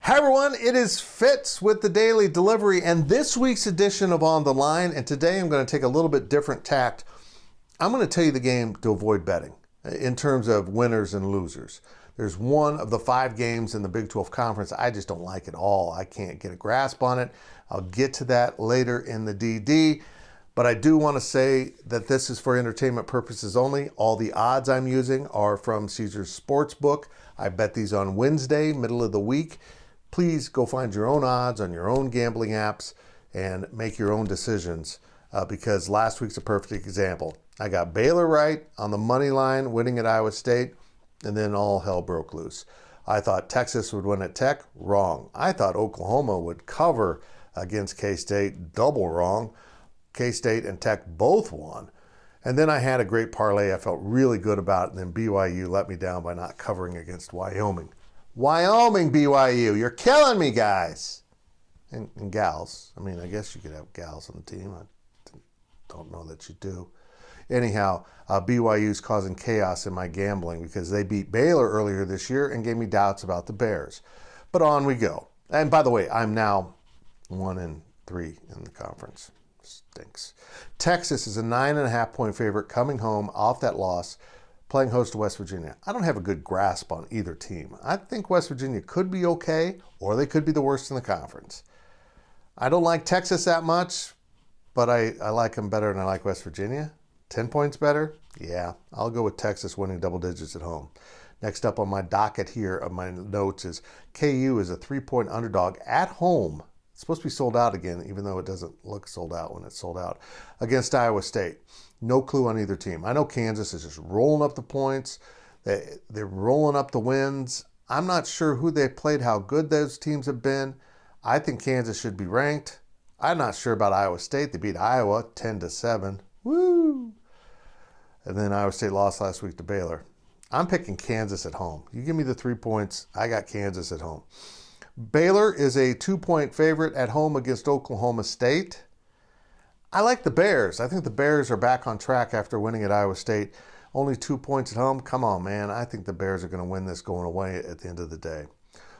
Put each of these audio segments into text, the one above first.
Hi everyone, it is Fitz with the Daily Delivery and this week's edition of On the Line. And today I'm going to take a little bit different tact. I'm going to tell you the game to avoid betting in terms of winners and losers. There's one of the 5 games in the Big 12 Conference I just don't like at all. I can't get a grasp on it. I'll get to that later in the DD. But I do want to say that this is for entertainment purposes only. All the odds I'm using are from Caesars Sportsbook. I bet these on Wednesday, middle of the week. Please go find your own odds on your own gambling apps and make your own decisions because last week's a perfect example. I got Baylor right on the money line, winning at Iowa State, and then all hell broke loose. I thought Texas would win at Tech. Wrong. I thought Oklahoma would cover against K-State. Double wrong. K-State and Tech both won. And then I had a great parlay I felt really good about, and then BYU let me down by not covering against Wyoming. Wyoming, BYU, you're killing me, guys. And gals. I mean, I guess you could have gals on the team. I don't know that you do. Anyhow, BYU's causing chaos in my gambling because they beat Baylor earlier this year and gave me doubts about the Bears. But on we go. And by the way, I'm now 1-3 in the conference. Stinks. Texas is a 9.5-point favorite coming home off that loss, playing host to West Virginia. I don't have a good grasp on either team. I think West Virginia could be okay, or they could be the worst in the conference. I don't like Texas that much, but I like them better than I like West Virginia. 10 points better? Yeah, I'll go with Texas winning double digits at home. Next up on my docket here of my notes is KU is a 3-point underdog at home. It's supposed to be sold out again, even though it doesn't look sold out when it's sold out, against Iowa State. No clue on either team. I know Kansas is just rolling up the points. They're rolling up the wins. I'm not sure who they played, how good those teams have been. I think Kansas should be ranked. I'm not sure about Iowa State. They beat Iowa 10-7. Woo! And then Iowa State lost last week to Baylor. I'm picking Kansas at home. You give me the 3 points, I got Kansas at home. Baylor is a 2-point favorite at home against Oklahoma State. I like the Bears. I think the Bears are back on track after winning at Iowa State. Only 2 points at home. Come on, man. I think the Bears are going to win this going away at the end of the day.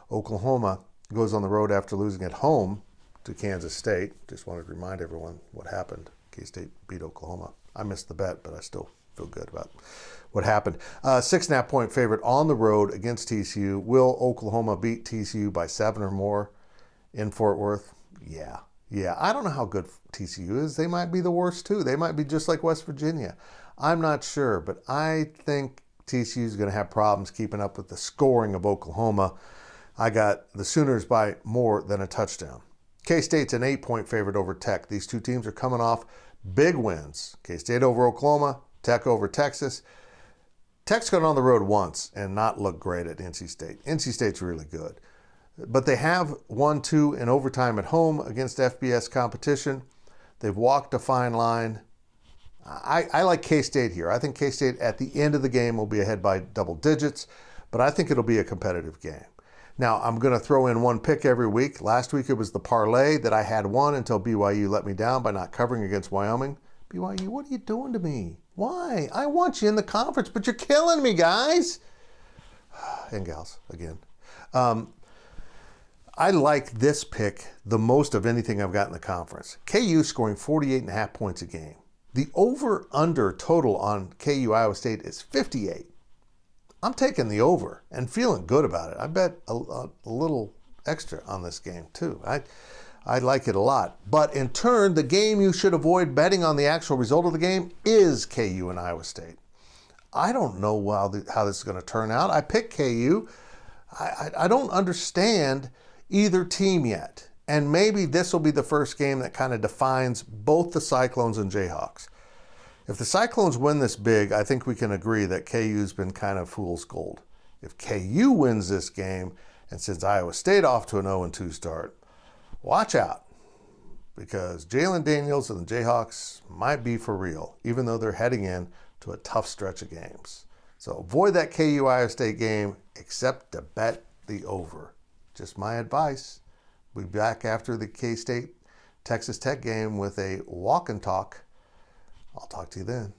Oklahoma goes on the road after losing at home to Kansas State. Just wanted to remind everyone what happened. K-State beat Oklahoma. I missed the bet, but I still feel good about what happened. 6.5-point favorite on the road against TCU. Will Oklahoma beat TCU by 7 or more in Fort Worth? Yeah. I don't know how good TCU is. They might be the worst too. They might be just like West Virginia. I'm not sure, but I think TCU is going to have problems keeping up with the scoring of Oklahoma. I got the Sooners by more than a touchdown. K-State's an 8-point favorite over Tech. These two teams are coming off big wins. K-State over Oklahoma, Tech over Texas. Tech's gone on the road once and not looked great at NC State. NC State's really good. But they have 1-2 in overtime at home against FBS competition. They've walked a fine line. I like K-State here. I think K-State at the end of the game will be ahead by double digits, but I think it'll be a competitive game. Now, I'm going to throw in one pick every week. Last week it was the parlay that I had won until BYU let me down by not covering against Wyoming. BYU, what are you doing to me? Why? I want you in the conference, but you're killing me, guys. And gals, again. I like this pick the most of anything I've got in the conference. KU scoring 48.5 points a game. The over-under total on KU Iowa State is 58. I'm taking the over and feeling good about it. I bet a little extra on this game too. I like it a lot. But in turn, the game you should avoid betting on the actual result of the game is KU and Iowa State. I don't know how this is going to turn out. I picked KU. I don't understand either team yet. And maybe this will be the first game that kind of defines both the Cyclones and Jayhawks. If the Cyclones win this big, I think we can agree that KU's been kind of fool's gold. If KU wins this game and sends Iowa State off to an 0-2 start, watch out, because Jalen Daniels and the Jayhawks might be for real, even though they're heading in to a tough stretch of games. So avoid that KU Iowa State game, except to bet the over. Just my advice. We'll be back after the K-State Texas Tech game with a walk and talk. I'll talk to you then.